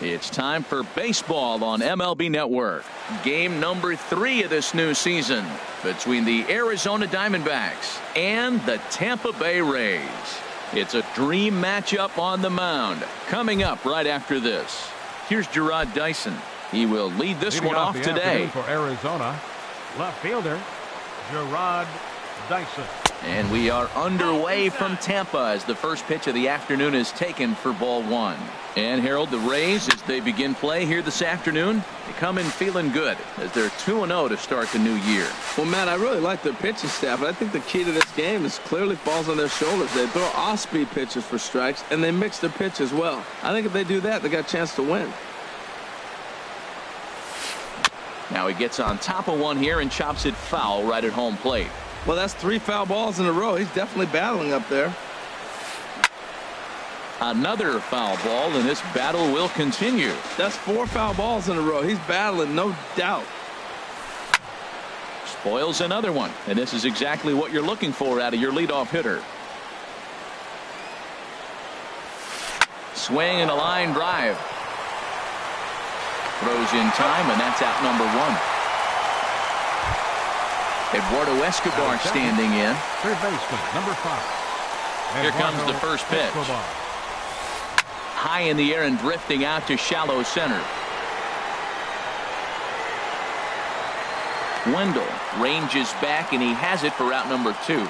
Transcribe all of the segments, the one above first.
It's time for baseball on MLB Network. Game number 3 of this new season between the Arizona Diamondbacks and the Tampa Bay Rays. It's a dream matchup on the mound. Coming up right after this, here's Jarrod Dyson. He will lead this one off today. For Arizona, left fielder Jarrod Dyson. And we are underway from Tampa as the first pitch of the afternoon is taken for ball 1. And Harold, the Rays, as they begin play here this afternoon, they come in feeling good as they're 2-0 to start the new year. Well, Matt, I really like their pitching staff, but I think the key to this game is clearly falls on their shoulders. They throw off-speed pitches for strikes, and they mix their pitch as well. I think if they do that, they got a chance to win. Now he gets on top of one here and chops it foul right at home plate. Well, that's 3 foul balls in a row. He's definitely battling up there. Another foul ball, and this battle will continue. That's 4 foul balls in a row. He's battling, no doubt. Spoils another one, and this is exactly what you're looking for out of your leadoff hitter. Swing and a line drive. Throws in time, and that's out number 1. Eduardo Escobar standing in. Third baseman, number 5. Here comes the first pitch. High in the air and drifting out to shallow center. Wendell ranges back, and he has it for out number 2.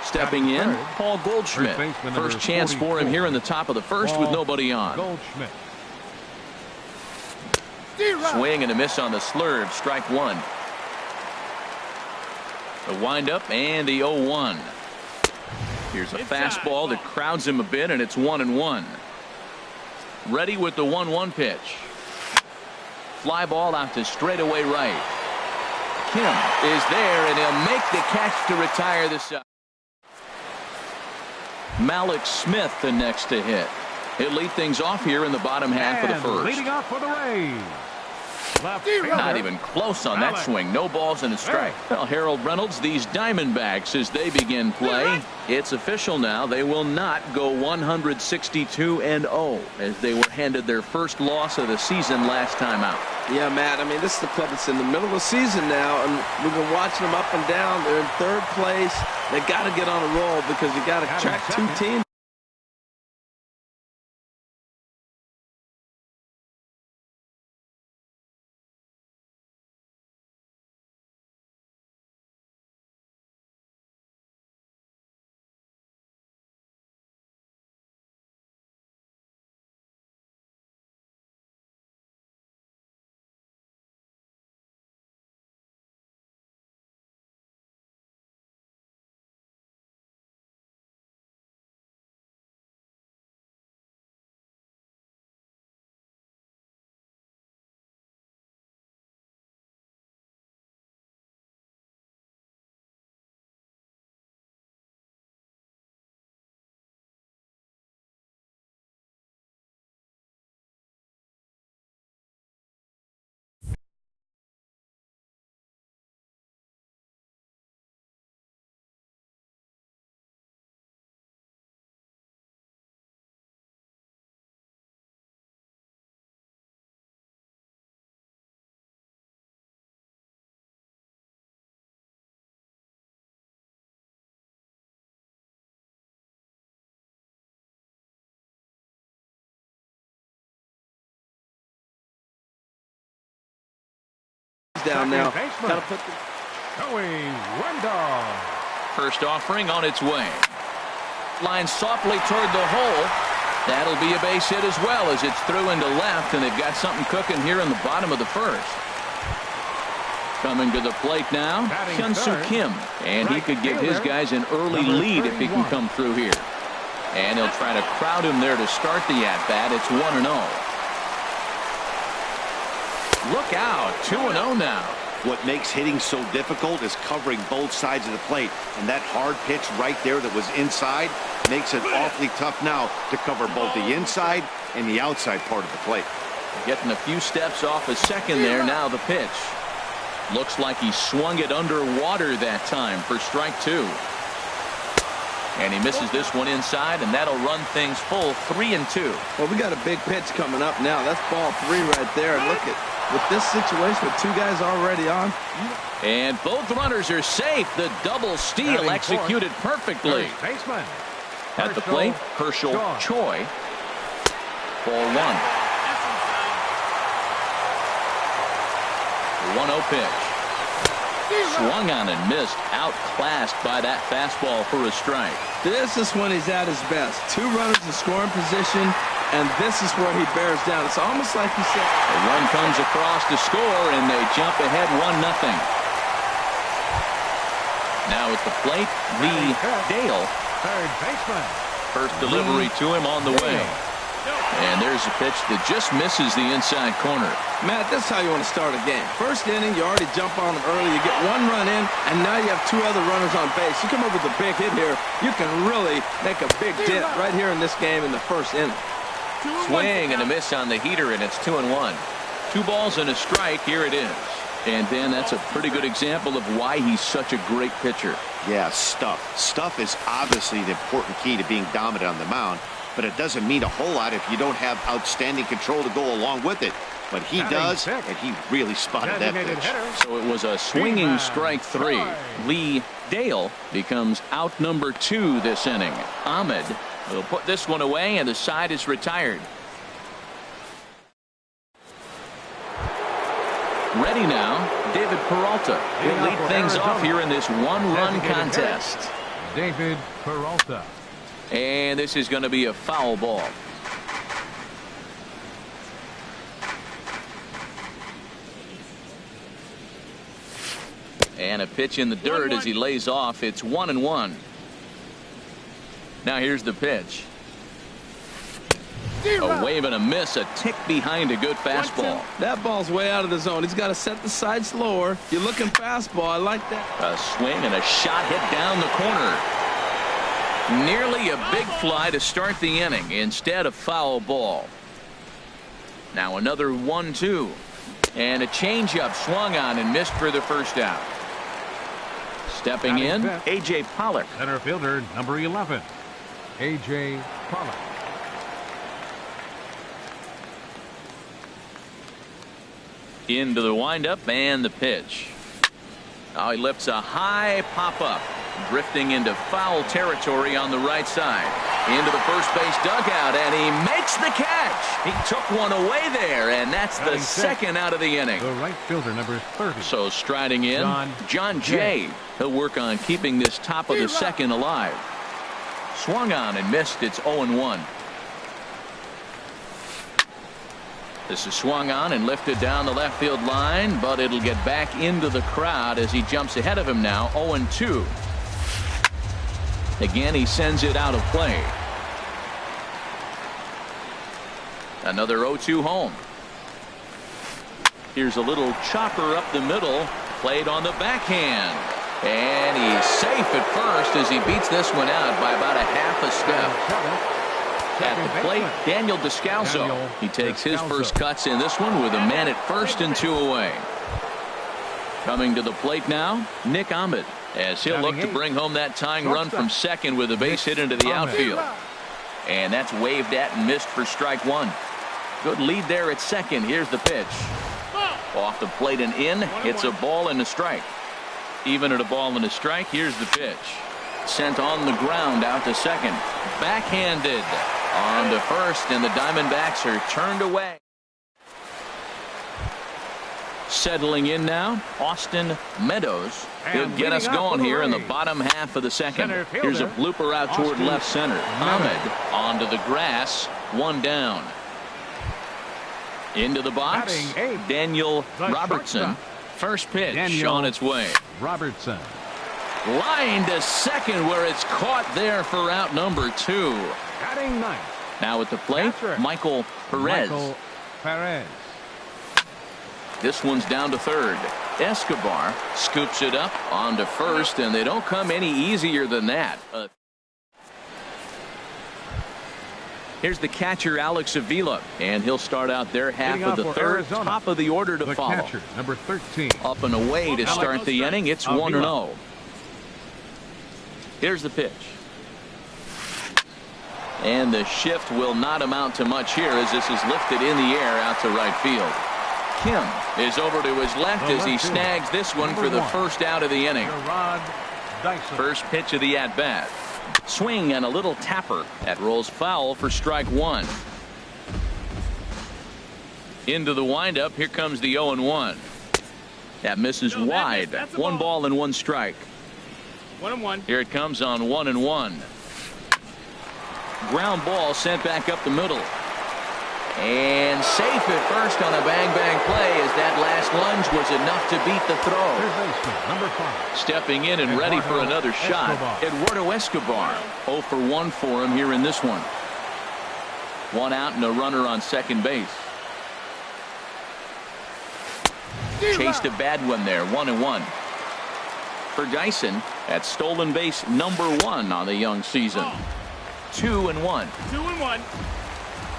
Stepping in, Paul Goldschmidt. First chance for him here in the top of the first with nobody on. Goldschmidt. Swing and a miss on the slurve. Strike 1. The windup and the 0-1. Here's a fastball that crowds him a bit, and it's 1-1. Ready with the 1-1 pitch. Fly ball out to straightaway right. Kim is there, and he'll make the catch to retire the side. Malik Smith the next to hit. He'll lead things off here in the bottom half of the first. Leading off for the Rays. Not even close on that swing. No balls and a strike. Well, Harold Reynolds, these Diamondbacks, as they begin play, it's official now. They will not go 162-0 as they were handed their first loss of the season last time out. Yeah, Matt, I mean, this is the club that's in the middle of the season now, and we've been watching them up and down. They're in 3rd place. They got to get on a roll because you got to track 2 teams. Down now. Gotta put Wendell. First offering on its way. Line softly toward the hole. That'll be a base hit as well as it's through into left, and they've got something cooking here in the bottom of the first. Coming to the plate now, Hyun-Soo Kim, and he could give his guys an early lead if he can come through here. And he'll try to crowd him there to start the at-bat. It's 1-0. Look out, 2-0 now. What makes hitting so difficult is covering both sides of the plate, and that hard pitch right there that was inside makes it awfully tough now to cover both the inside and the outside part of the plate. Getting a few steps off a second there. Now the pitch. Looks like he swung it underwater that time for strike 2. And he misses this one inside, and that'll run things full 3-2. Well, we got a big pitch coming up now. That's ball 3 right there. And look at, with this situation with 2 guys already on. And both runners are safe. The double steal executed perfectly. Baseman. At the plate, Herschel Choi. Ball 1. The 1-0 pitch. Swung on and missed. Outclassed by that fastball for a strike. This is when he's at his best. 2 runners in scoring position, and this is where he bears down. It's almost like he said. A run comes across to score, and they jump ahead 1-0. Now at the plate, Lee Dale. Third baseman. First delivery to him on the way. And there's a pitch that just misses the inside corner. Matt, this is how you want to start a game. First inning, you already jump on them early. You get 1 run in, and now you have 2 other runners on base. You come up with a big hit here, you can really make a big dent right here in this game in the first inning. Swing and a miss on the heater, and it's 2-1. 2 balls and a strike. Here it is. And Dan, that's a pretty good example of why he's such a great pitcher. Yeah, stuff. Stuff is obviously the important key to being dominant on the mound, but it doesn't mean a whole lot if you don't have outstanding control to go along with it. But he does, and he really spotted that pitch. So it was a swinging strike 3. Lee Dale becomes out number 2 this inning. Ahmed will put this one away, and the side is retired. Ready now, David Peralta will lead things off here in this 1-run contest. David Peralta. And this is going to be a foul ball. And a pitch in the dirt as he lays off. It's 1-1. Now here's the pitch. A wave and a miss, a tick behind a good fastball. That ball's way out of the zone. He's got to set the side slower. You're looking fastball. I like that. A swing and a shot hit down the corner. Nearly a big fly to start the inning. Instead, a foul ball. Now another 1-2. And a changeup swung on and missed for the first out. Stepping in, A.J. Pollock. Center fielder, number 11. A.J. Pollock. Into the windup and the pitch. Now he lifts a high pop-up. Drifting into foul territory on the right side. Into the first base dugout, and he makes the catch. He took one away there, and that's the second out of the inning. The right fielder, number 30. So striding in, John Jay. He'll work on keeping this top of the second alive. Swung on and missed. It's 0-1. This is swung on and lifted down the left field line, but it'll get back into the crowd as he jumps ahead of him now. 0-2. Again, he sends it out of play. Another 0-2 home. Here's a little chopper up the middle, played on the backhand. And he's safe at first as he beats this one out by about a half a step. At the plate, Daniel Descalso. He takes his first cuts in this one with a man at first and 2 away. Coming to the plate now, Nick Ahmed, as he'll look to bring home that tying run from second with a base hit into the outfield. And that's waved at and missed for strike 1. Good lead there at second. Here's the pitch. Off the plate and in. It's a ball and a strike. Even at a ball and a strike, here's the pitch. Sent on the ground out to second. Backhanded on to first, and the Diamondbacks are turned away. Settling in now, Austin Meadows. He'll get us going here in the bottom half of the second. Here's a blooper out toward left center. Ahmed onto the grass, 1 down. Into the box, Daniel Robertson. First pitch on its way. Robertson. Line to second where it's caught there for out number 2. Batting 9th. Now at the plate, Michael Perez. This one's down to third. Escobar scoops it up onto first, and they don't come any easier than that. Here's the catcher, Alex Avila, and he'll start out their half of the third. Arizona. Top of the order to follow. Catcher, number 13. Up and away to start the inning. It's 1-0. Here's the pitch. And the shift will not amount to much here as this is lifted in the air out to right field. Kim is over to his left as he snags this one for the first out of the inning. First pitch of the at-bat. Swing and a little tapper. That rolls foul for strike one. Into the windup. Here comes the 0-1. That misses wide. 1 ball and 1 strike. 1-1. Here it comes on 1-1. Ground ball sent back up the middle. And safe at first on a bang-bang play as that last lunge was enough to beat the throw. Number 5. Stepping in and ready for another shot. Eduardo Escobar. 0 for 1 for him here in this one. 1 out and a runner on second base. Chased a bad one there. 1-1. For Dyson, that's stolen base number 1 on the young season. 2-1. 2-1.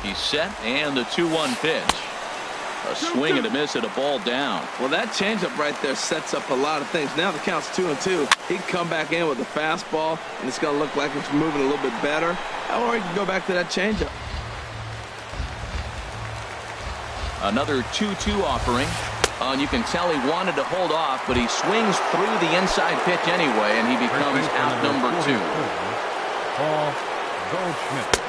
He's set and the 2-1 pitch. A swing and a miss at a ball down. Well, that changeup right there sets up a lot of things. Now the count's 2-2. He can come back in with a fastball, and it's going to look like it's moving a little bit better. Or he can go back to that changeup. Another 2-2 offering. And you can tell he wanted to hold off, but he swings through the inside pitch anyway, and he becomes out number 2.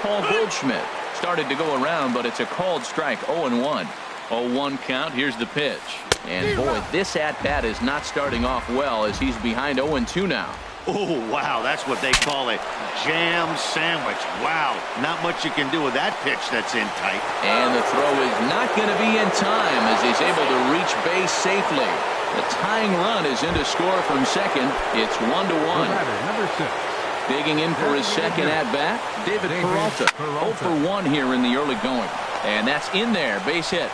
Paul Goldschmidt started to go around, but it's a called strike. 0-1. 0-1 count. Here's the pitch. And boy, this at-bat is not starting off well as he's behind 0-2 now. Oh, wow, that's what they call a jam sandwich. Wow, not much you can do with that pitch that's in tight. And the throw is not going to be in time as he's able to reach base safely. The tying run is in to score from second. It's 1-1. Number 6. Digging in for his second at-bat, David Peralta. 0 for 1 here in the early going. And that's in there, base hit.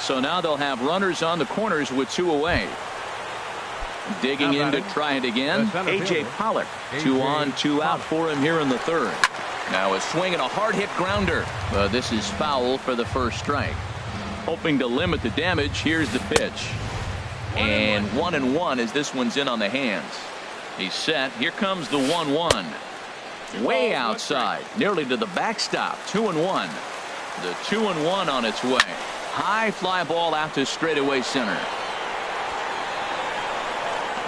So now they'll have runners on the corners with 2 away. Digging in to try it again, A.J. Pollock. 2 on, 2 out for him here in the third. Now a swing and a hard hit grounder. This is foul for the first strike. Hoping to limit the damage, here's the pitch. And 1-1 as this one's in on the hands. He's set. Here comes the 1-1. Way outside, nearly to the backstop. 2-1. The 2-1 on its way. High fly ball out to straightaway center.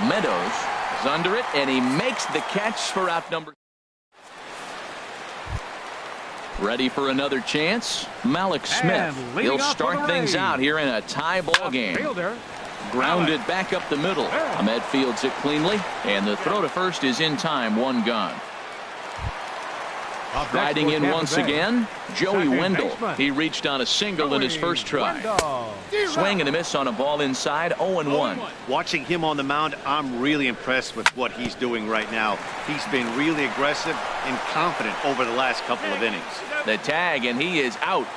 Meadows is under it, and he makes the catch for out number. Ready for another chance. Malik Smith. He'll start things out here in a tie ball game. Grounded back up the middle. Ahmed fields it cleanly, and the throw to first is in time. 1 gone. Riding in once again, Joey Wendell. He reached on a single in his first try. Swing and a miss on a ball inside. 0-1. Watching him on the mound, I'm really impressed with what he's doing right now. He's been really aggressive and confident over the last couple of innings. The tag, and he is out.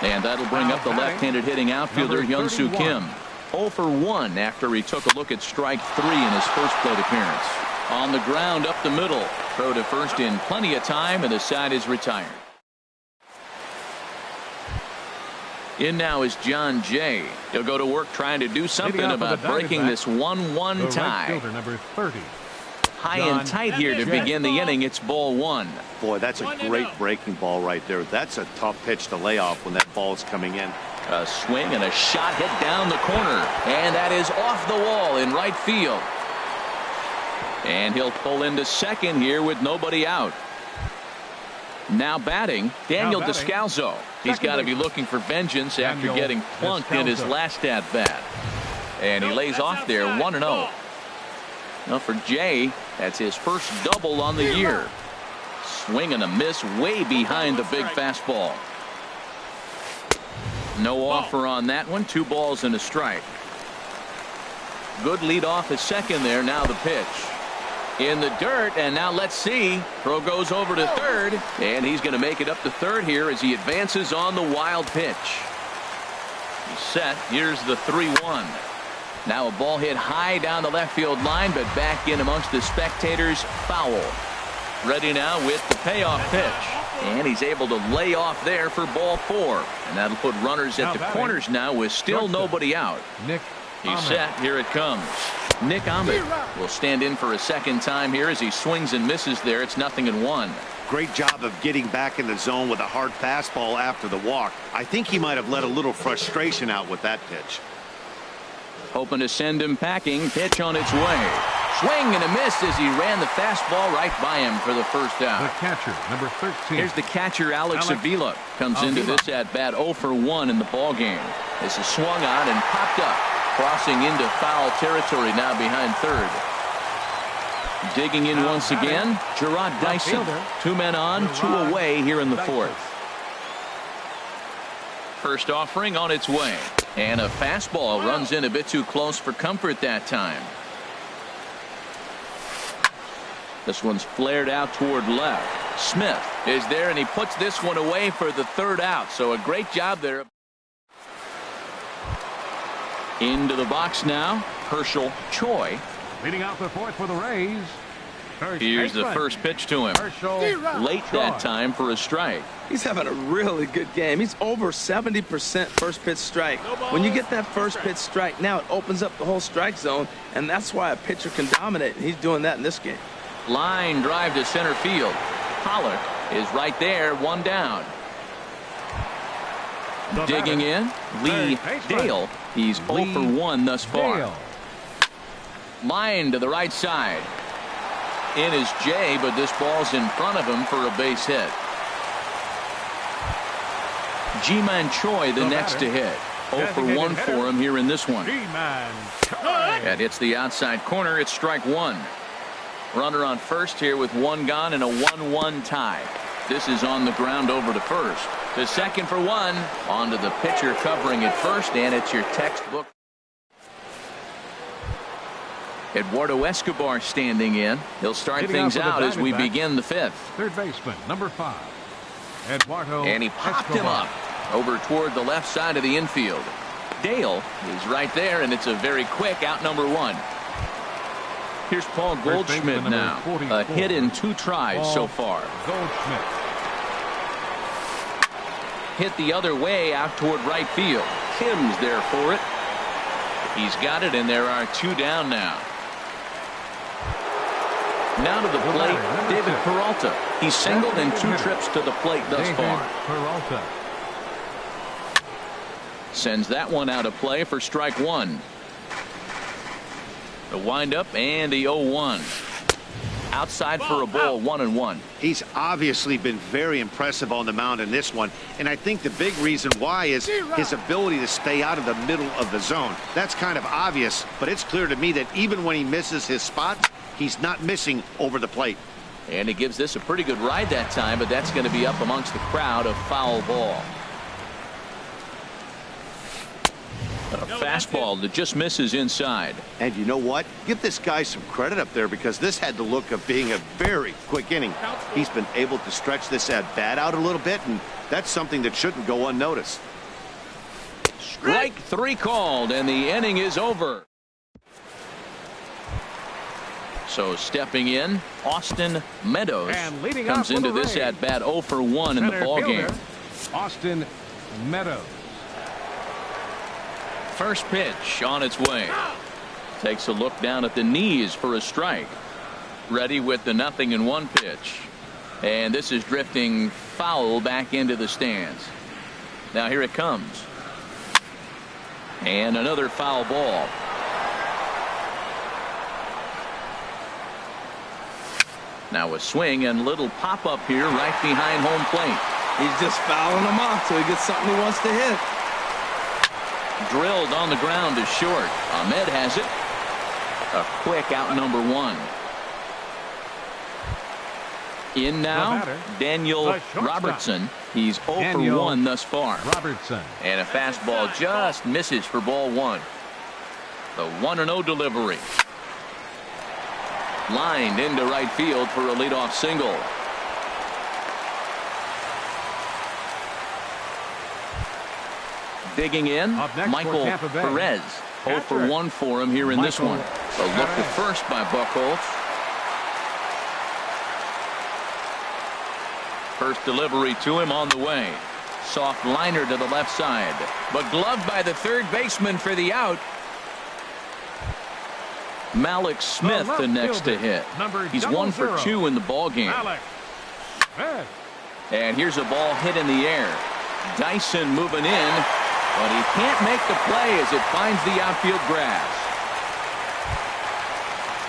And that'll bring up the left-handed hitting outfielder Hyun-Soo Kim. 0 for 1 after he took a look at strike 3 in his first plate appearance. On the ground up the middle. Throw to first in plenty of time, and the side is retired. In now is John Jay. He'll go to work trying to do something about breaking this 1-1 tie. Right number 30. High and tight here to begin the inning. It's ball 1. Boy, that's a great breaking ball right there. That's a tough pitch to lay off when that ball's coming in. A swing and a shot hit down the corner, and that is off the wall in right field. And he'll pull into second here with nobody out. Now batting, Daniel Descalzo. He's got to be looking for vengeance after getting plunked in his last at-bat. And he lays off there 1-0. Now for Jay, that's his first double on the year. Swing and a miss way behind the big fastball. No offer on that one. 2 balls and a strike. Good lead off at second there. Now the pitch. In the dirt, and now let's see. Throw goes over to third, and he's going to make it up to third here as he advances on the wild pitch. He's set. Here's the 3-1. Now a ball hit high down the left field line, but back in amongst the spectators. Foul. Ready now with the payoff pitch. And he's able to lay off there for ball 4. And that'll put runners at the corners now with still nobody out. He's set. Here it comes. Nick Ahmed will stand in for a second time here as he swings and misses there. It's 0-1. Great job of getting back in the zone with a hard fastball after the walk. I think he might have let a little frustration out with that pitch. Hoping to send him packing. Pitch on its way. Swing and a miss as he ran the fastball right by him for the first The out. catcher, number 13. Here's the catcher, Alex Avila. Comes into this at bat 0 for 1 in the ball game. This is swung on and popped up, crossing into foul territory now behind third. Digging in once again, Gerard Dyson. 2 men on, 2 away here in the fourth. First offering on its way. And a fastball runs in a bit too close for comfort that time. This one's flared out toward left. Smith is there, and he puts this one away for the third out. So a great job there. Into the box now, Herschel Choi. Leading out the fourth for the Rays. Here's the first pitch to him. Late that time for a strike. He's having a really good game. He's over 70% first pitch strike. When you get that first pitch strike, now it opens up the whole strike zone, and that's why a pitcher can dominate. He's doing that in this game. Line drive to center field. Pollock is right there, 1 down. Digging in, Lee Dale. He's 0 for 1 thus far. Line to the right side. In is Jay, but this ball's in front of him for a base hit. Ji-Man Choi the next to hit. 0 for 1 for him here in this one. That hits the outside corner. It's strike 1. Runner on first here with 1 gone and a 1-1 tie. This is on the ground over to first. To second for 1. On to the pitcher covering at first, and it's your textbook. Eduardo Escobar standing in. He'll start things out as we begin the fifth. Third baseman, number 5. Eduardo And he popped him Escobar. up over toward the left side of the infield. Dale is right there, and it's a very quick out number 1. Here's Paul Goldschmidt now. A hit in 2 tries so far. Goldschmidt. Hit the other way out toward right field. Kim's there for it. He's got it, and there are 2 down now. Now to the plate, David Peralta. He's singled in 2 trips to the plate thus far. Peralta. Sends that one out of play for strike 1. The windup and the 0-1. Outside for a ball, 1-1. He's obviously been very impressive on the mound in this one, and I think the big reason why is his ability to stay out of the middle of the zone. That's kind of obvious, but it's clear to me that even when he misses his spots, he's not missing over the plate. And he gives this a pretty good ride that time, but that's going to be up amongst the crowd. A foul ball. A fastball that just misses inside. And you know what? Give this guy some credit up there, because this had the look of being a very quick inning. He's been able to stretch this at bat out a little bit, and that's something that shouldn't go unnoticed. Strike 3 called, and the inning is over. So stepping in, Austin Meadows And leading comes off for into the this Rays. at bat 0 for 1 in the Center ball fielder, game. Austin Meadows. First pitch on its way. Takes a look down at the knees for a strike. Ready with the 0-1 pitch. And this is drifting foul back into the stands. Now here it comes. And another foul ball. Now a swing and little pop-up here right behind home plate. He's just fouling them off till he gets something he wants to hit. Drilled on the ground is short. Ahmed has it. A quick out number 1. In now, Daniel Robertson. He's 0 for 1 thus far. Robertson. And a fastball just misses for ball 1. The 1-0 delivery. Lined into right field for a leadoff single. Digging in, Up next for Michael Tampa Bay. Perez. 0 for 1 for him here in this Michael one. A look to first by Buchholz. First delivery to him on the way. Soft liner to the left side, but gloved by the third baseman for the out. Malik Smith the next to hit. He's 1 for 2 in the ball game. And here's a ball hit in the air. Dyson moving in, but he can't make the play as it finds the outfield grass.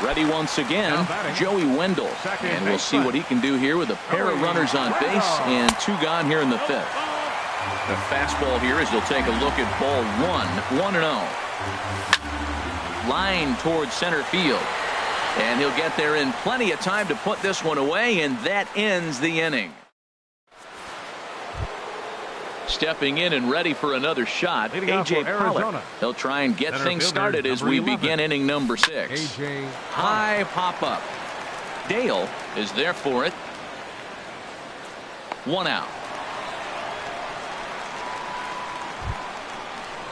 Ready once again, Joey Wendell. And we'll see what he can do here with a pair of runners on base and 2 gone here in the 5th. The fastball here as he'll take a look at ball 1-0. Line towards center field. And he'll get there in plenty of time to put this one away, and that ends the inning. Stepping in and ready for another shot, A.J. Pollock. He'll try and get things started as we begin inning number 6. High pop-up. Dale is there for it. 1 out.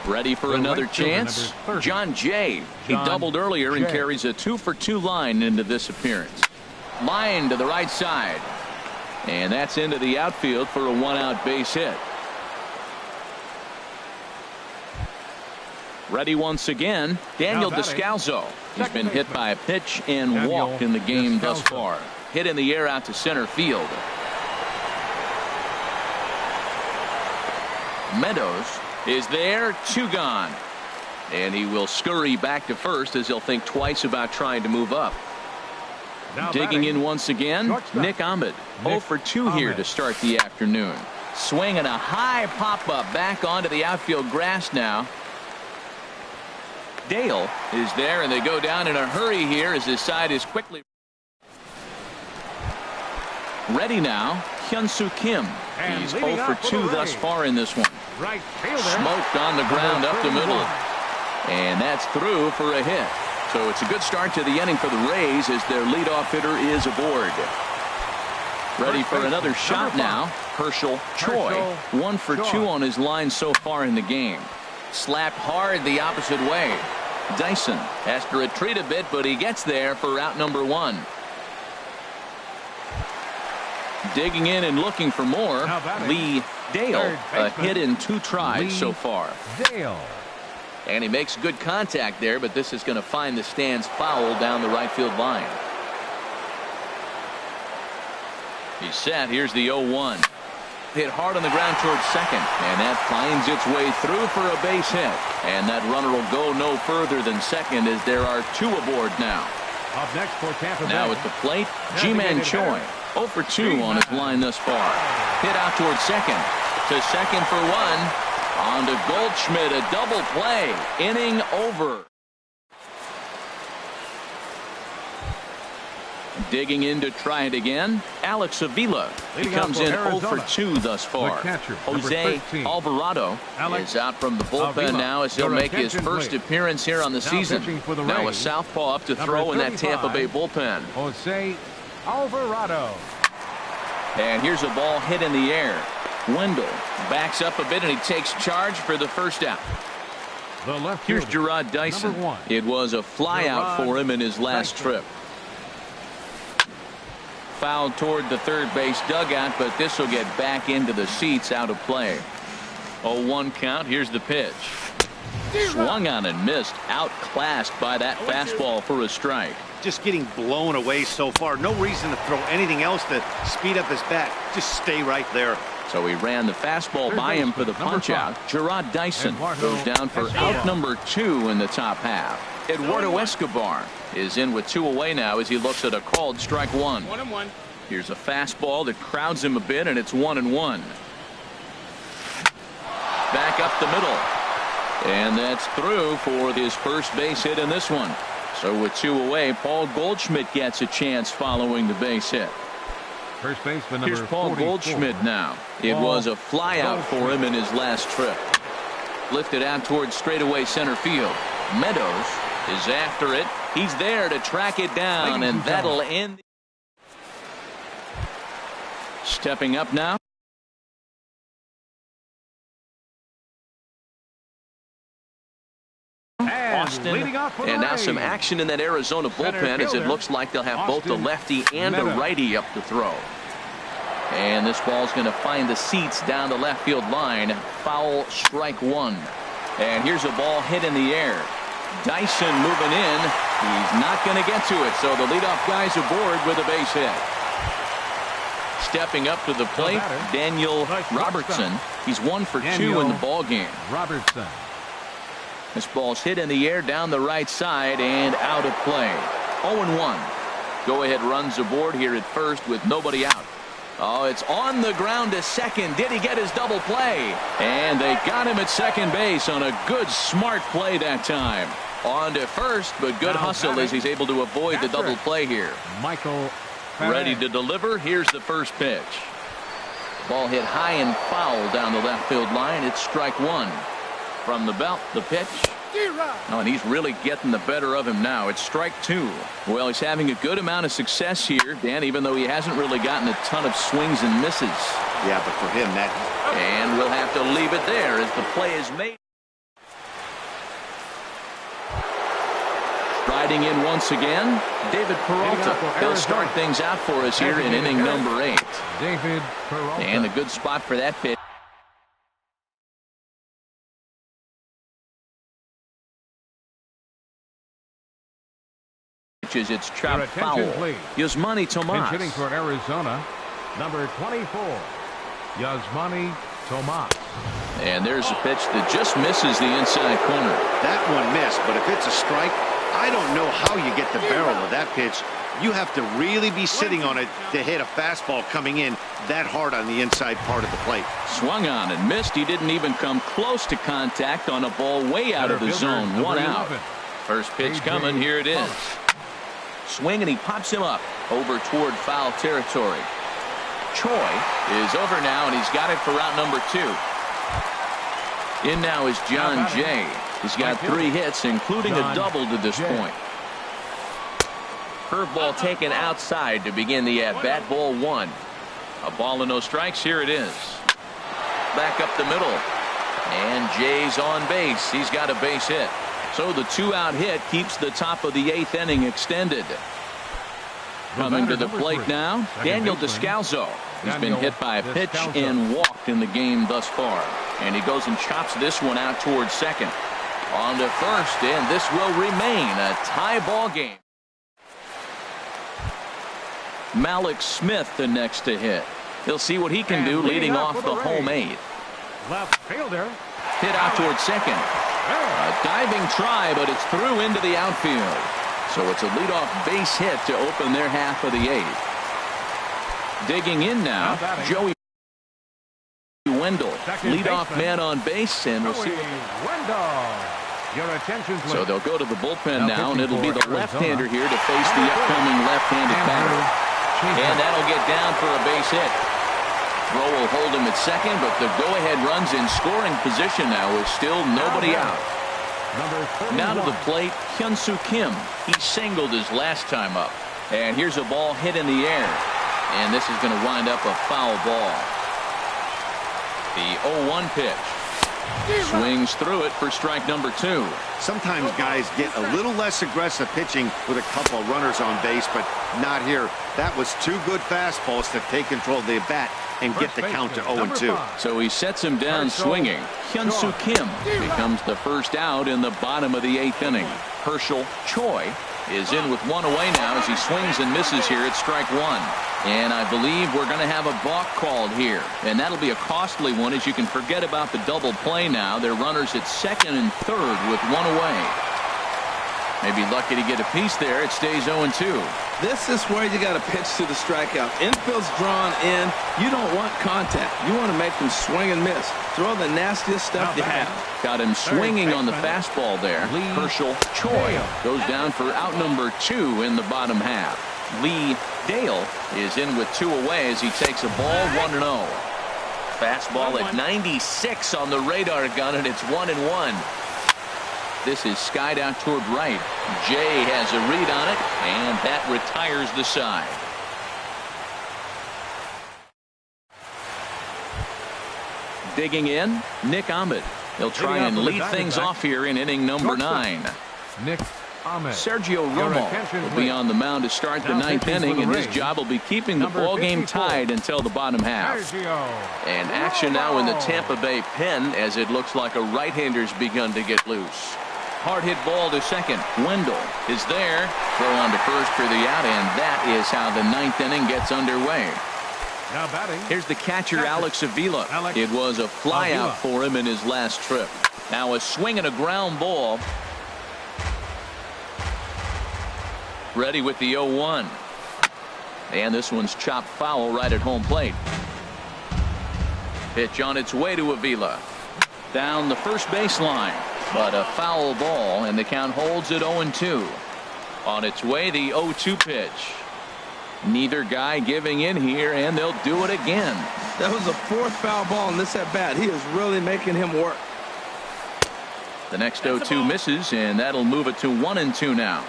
Ready for another chance? John Jay. He doubled earlier and carries a 2 for 2 line into this appearance. Line to the right side. And that's into the outfield for a 1-out base hit. Ready once again, Daniel Descalzo. He's been hit by a pitch and walked in the game thus far. Hit in the air out to center field. Meadows is there, 2 gone. And he will scurry back to first as he'll think twice about trying to move up. Digging in once again, Nick Ahmed. 0 for 2 here to start the afternoon. Swinging a high pop-up back onto the outfield grass now. Dale is there, and they go down in a hurry here as his side is quickly ready now. Hyun-Soo Kim. He's 0 for 2 thus far in this one. Smoked on the ground up the middle. And that's through for a hit. So it's a good start to the inning for the Rays as their leadoff hitter is aboard. Ready for another shot now. Herschel Choi. 1 for 2 on his line so far in the game. Slapped hard the opposite way. Dyson has to retreat a bit, but he gets there for out number 1. Digging in and looking for more. Lee Dale, a hit in 2 tries so far. And he makes good contact there, but this is going to find the stands foul down the right field line. He's set. Here's the 0-1. Hit hard on the ground towards second, and that finds its way through for a base hit. And that runner will go no further than second as there are 2 aboard now. Up next for Tampa Bay. Now at the plate, Ji-Man Choi. 0 for 2 on his line thus far. Hit out towards second. To second for 1. On to Goldschmidt, a double play. Inning over. Digging in to try it again, Alex Avila. He comes in 0 for 2 thus far. Jose Alvarado is out from the bullpen now as he'll make his first appearance here on the season. Now a southpaw up to throw in that Tampa Bay bullpen. Jose Alvarado. And here's a ball hit in the air. Wendell backs up a bit and he takes charge for the first out. Here's Gerard Dyson. It was a fly out for him in his last trip. Fouled toward the third base dugout, but this will get back into the seats, out of play. 0-1 count. Here's the pitch. Swung on and missed. Outclassed by that fastball for a strike. Just getting blown away so far. No reason to throw anything else to speed up his bat. Just stay right there. So he ran the fastball by him for the punch out. Gerard Dyson goes down for out number 2 in the top half. Eduardo Escobar is in with 2 away now as he looks at a called strike 1. 1-1. Here's a fastball that crowds him a bit, and it's 1-1. Back up the middle. And that's through for his first base hit in this one. So with 2 away, Paul Goldschmidt gets a chance following the base hit. First baseman Here's Paul Goldschmidt now. It was a fly out for him in his last trip. Lifted out towards straightaway center field. Meadows is after it. He's there to track it down, and that'll end. Stepping up now. Austin, and now some action in that Arizona bullpen as it looks like they'll have both the lefty and the righty up to throw. And this ball's going to find the seats down the left field line. Foul, strike 1. And here's a ball hit in the air. Dyson moving in. He's not going to get to it, so the leadoff guy's aboard with a base hit. Stepping up to the plate, Daniel Robertson. He's 1 for 2 in the ball game. Robertson. This ball's hit in the air down the right side and out of play. 0-1. Go-ahead runs aboard here at first with nobody out. Oh, it's on the ground to second. Did he get his double play? And they got him at second base on a good, smart play that time. On to first, but good hustle as he's able to avoid the double play here. Michael Ready to deliver. Here's the first pitch. Ball hit high and foul down the left field line. It's strike 1. From the belt, the pitch. Oh, and he's really getting the better of him now. It's strike 2. Well, he's having a good amount of success here, Dan, even though he hasn't really gotten a ton of swings and misses. Yeah, but for him, that... And we'll have to leave it there as the play is made. Riding in once again, David Peralta. He'll start things out for us here in inning number 8. David Peralta. And a good spot for that pitch. It's chopped foul. Yasmani Tomas. Hitting for Arizona, number 24, Yasmani Tomas. And there's a pitch that just misses the inside corner. That one missed, but if it's a strike, I don't know how you get the barrel of that pitch. You have to really be sitting on it to hit a fastball coming in that hard on the inside part of the plate. Swung on and missed. He didn't even come close to contact on a ball way out of the zone. 1 out. First pitch coming. Here it is. Swing, and he pops him up over toward foul territory. Choi is over now, and he's got it for route number 2. In now is John Jay. He's got 3 hits, including a double to this point. Curveball taken outside to begin the at-bat. Ball 1. A ball and no strikes. Here it is. Back up the middle. And Jay's on base. He's got a base hit. So the 2-out hit keeps the top of the 8th inning extended. Coming to the plate now, Daniel Descalzo. He's been hit by a pitch and walked in the game thus far. And he goes and chops this one out towards second. On to first, and this will remain a tie ball game. Malik Smith the next to hit. He'll see what he can do leading off the home 8th. Left fielder. Hit out towards second. A diving try, but it's through into the outfield. So it's a leadoff base hit to open their half of the 8th. Digging in now, Joey Wendell, leadoff man on base, and we'll see. So they'll go to the bullpen now, and it'll be the left-hander here to face the upcoming left-handed batter. And that'll get down for a base hit. Throw will hold him at second, but the go-ahead runs in scoring position now with still nobody out. Now to the plate, Hyun-Soo Kim. He singled his last time up. And here's a ball hit in the air. And this is going to wind up a foul ball. The 0-1 pitch. Swings through it for strike number 2. Sometimes guys get a little less aggressive pitching with a couple of runners on base, but not here. That was 2 good fastballs to take control of the bat and get the count to 0-2. So he sets him down swinging. Hyun-Soo Kim becomes the first out in the bottom of the 8th inning. Herschel Choi is in with 1 away now as he swings and misses here at strike 1. And I believe we're going to have a balk called here. And that'll be a costly one, as you can forget about the double play now. They're runners at second and third with 1 away. Maybe lucky to get a piece there. It stays 0-2. This is where you got to pitch to the strikeout. Infield's drawn in. You don't want contact. You want to make them swing and miss. Throw the nastiest stuff you have. Got him swinging on the fastball there. Herschel Choi goes down for out number 2 in the bottom half. Lee Dale is in with 2 away as he takes a ball 1-0. Fastball at 96 on the radar gun, and it's 1-1. This is skied out toward right. Jay has a read on it, and that retires the side. Digging in, Nick Ahmed. He'll try and lead things off here in inning number 9. Nick Ahmed. Sergio Romo will be on the mound to start the 9th inning, and his job will be keeping the ball game tied until the bottom half. And action now in the Tampa Bay pen as it looks like a right-hander's begun to get loose. Hard hit ball to second. Wendell is there. Throw on to first for the out, and that is how the ninth inning gets underway. Now batting. Here's the catcher, Alex Avila. It was a flyout for him in his last trip. Now a swing and a ground ball. Ready with the 0-1. And this one's chopped foul right at home plate. Pitch on its way to Avila. Down the first baseline. But a foul ball, and the count holds at 0-2. On its way, the 0-2 pitch. Neither guy giving in here, and they'll do it again. That was the fourth foul ball in this at bat. He is really making him work. The next 0-2 misses, and that'll move it to 1-2 now.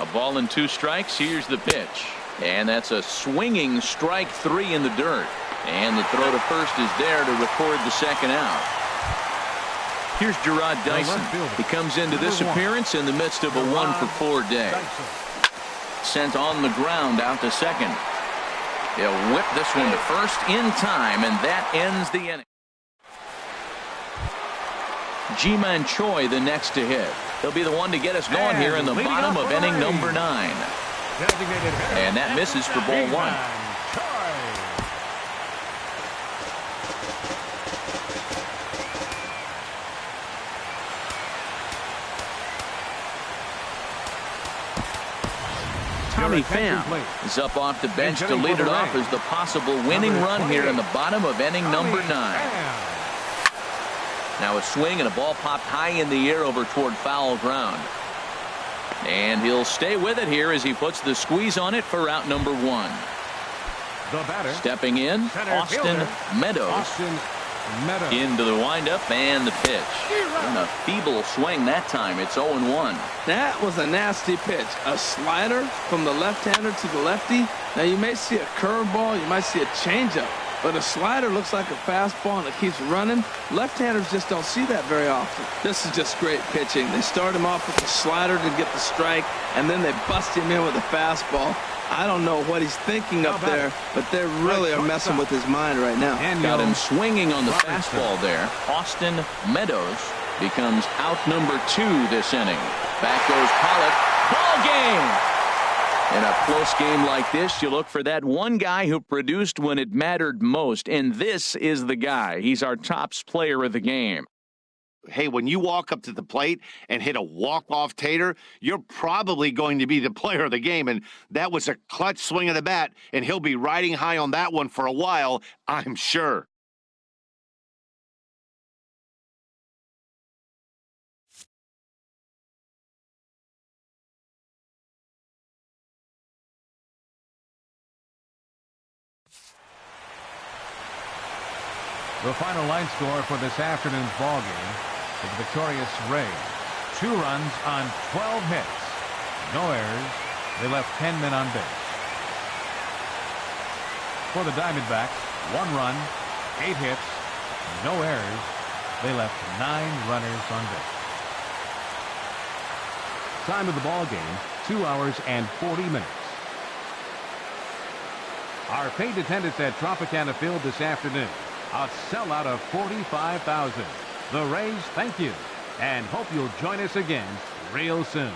A ball and 2 strikes. Here's the pitch. And that's a swinging strike 3 in the dirt. And the throw to first is there to record the second out. Here's Gerard Dyson. He comes into this appearance in the midst of a 1-for-4 day. Sent on the ground out to second. He'll whip this one to first in time, and that ends the inning. Ji-Man Choi the next to hit. He'll be the one to get us going here in the bottom of inning number 9. And that misses for ball 1. Tommy Pham is up off the bench to lead it off as the possible winning run here in the bottom of inning number 9. Now a swing and a ball popped high in the air over toward foul ground. And he'll stay with it here as he puts the squeeze on it for out number 1. The batter. Stepping in, Austin Meadows. Into the windup and the pitch. And a feeble swing that time. It's 0-1. That was a nasty pitch. A slider from the left-hander to the lefty. Now you may see a curveball, you might see a changeup, but a slider looks like a fastball and it keeps running. Left-handers just don't see that very often. This is just great pitching. They start him off with the slider to get the strike, and then they bust him in with a fastball. I don't know what he's thinking up there, but they really are messing with his mind right now. Got him swinging on the fastball there. Austin Meadows becomes out number 2 this inning. Back goes Pollock. Ball game! In a close game like this, you look for that one guy who produced when it mattered most, and this is the guy. He's our tops player of the game. Hey, when you walk up to the plate and hit a walk-off tater, you're probably going to be the player of the game, and that was a clutch swing of the bat, and he'll be riding high on that one for a while, I'm sure. The final line score for this afternoon's ball game for the victorious Rays. 2 runs on 12 hits. No errors. They left 10 men on base. For the Diamondbacks, 1 run, 8 hits, no errors. They left 9 runners on base. Time of the ball game, 2 hours and 40 minutes. Our paid attendance at Tropicana Field this afternoon. A sellout of 45,000. The Rays thank you and hope you'll join us again real soon.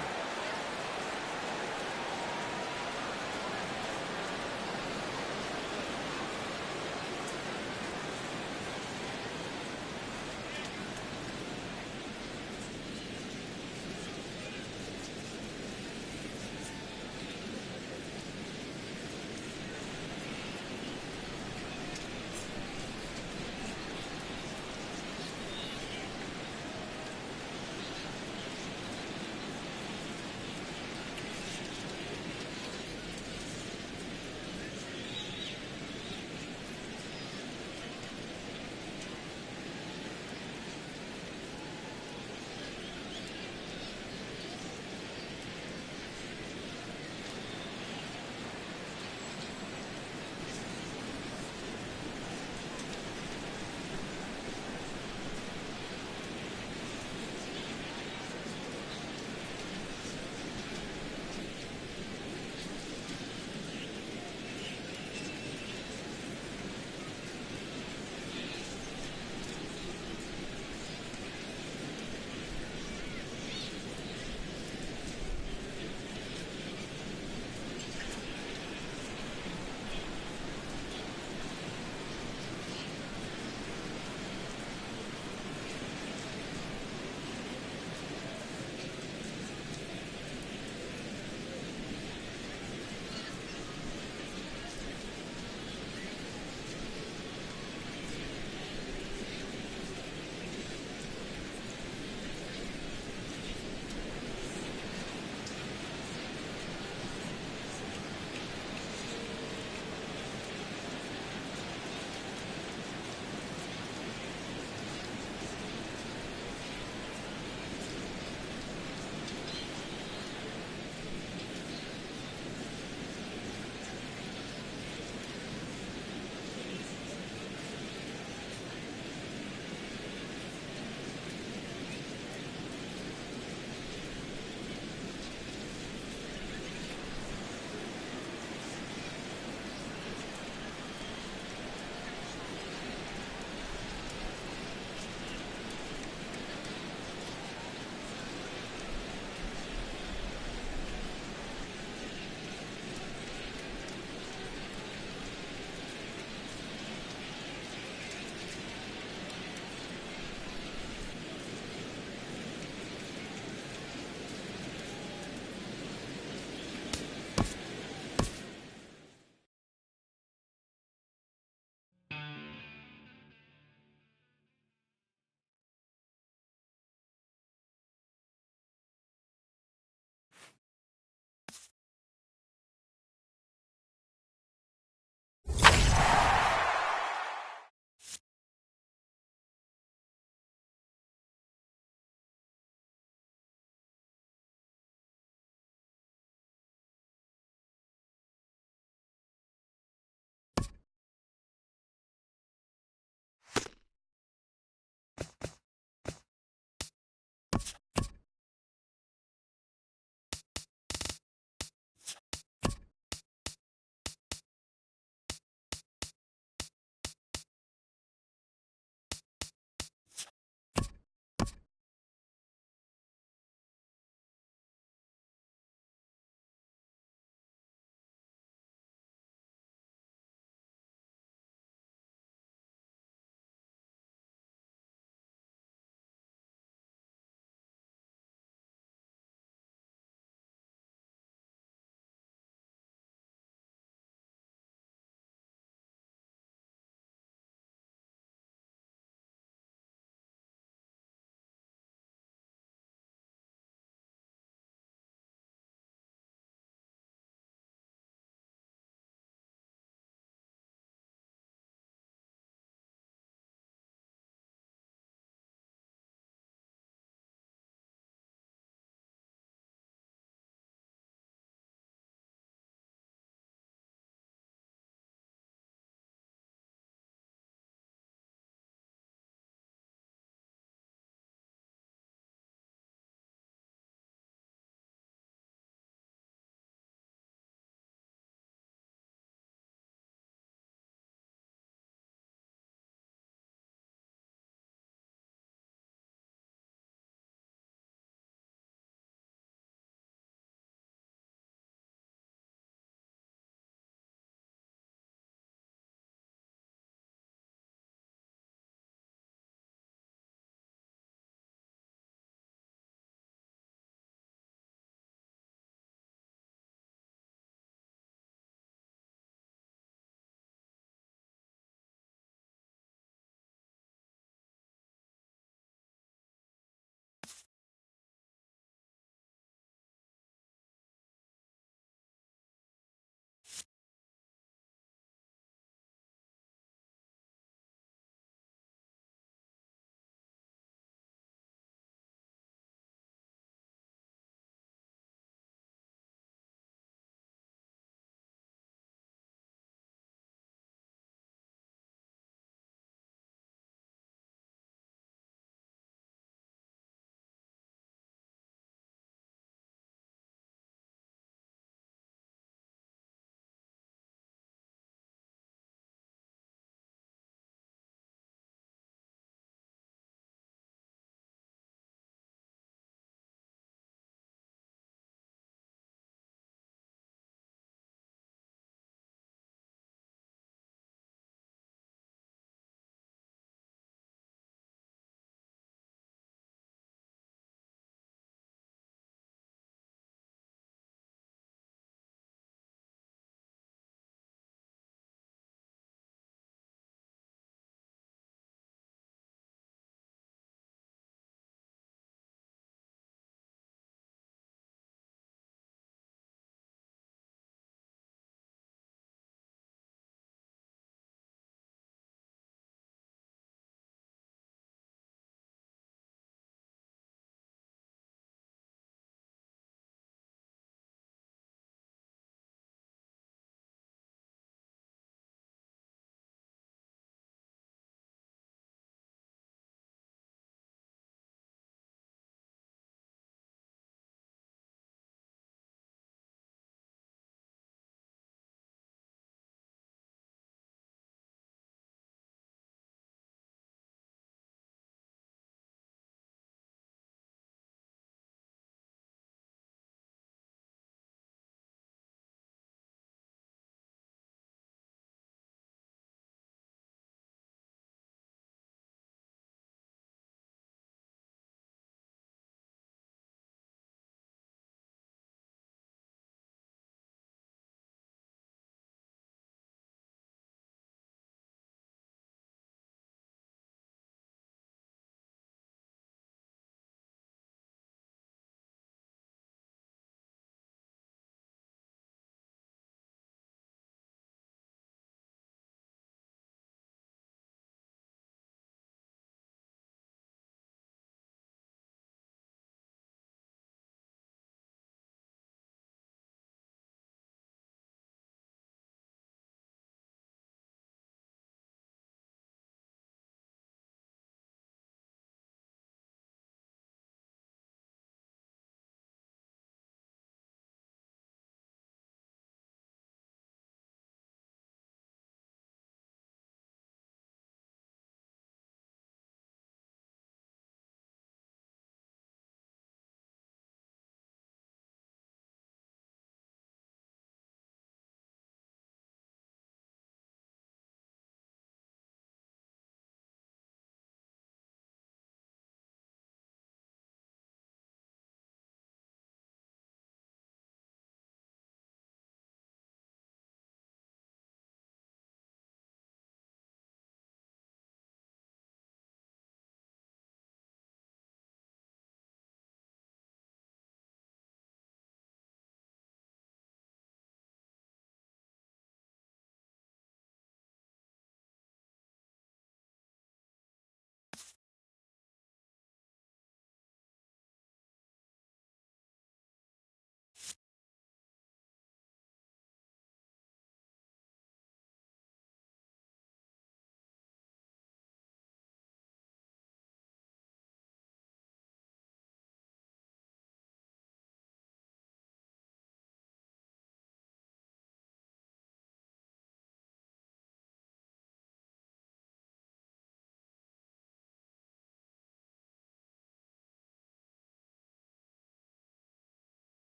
1.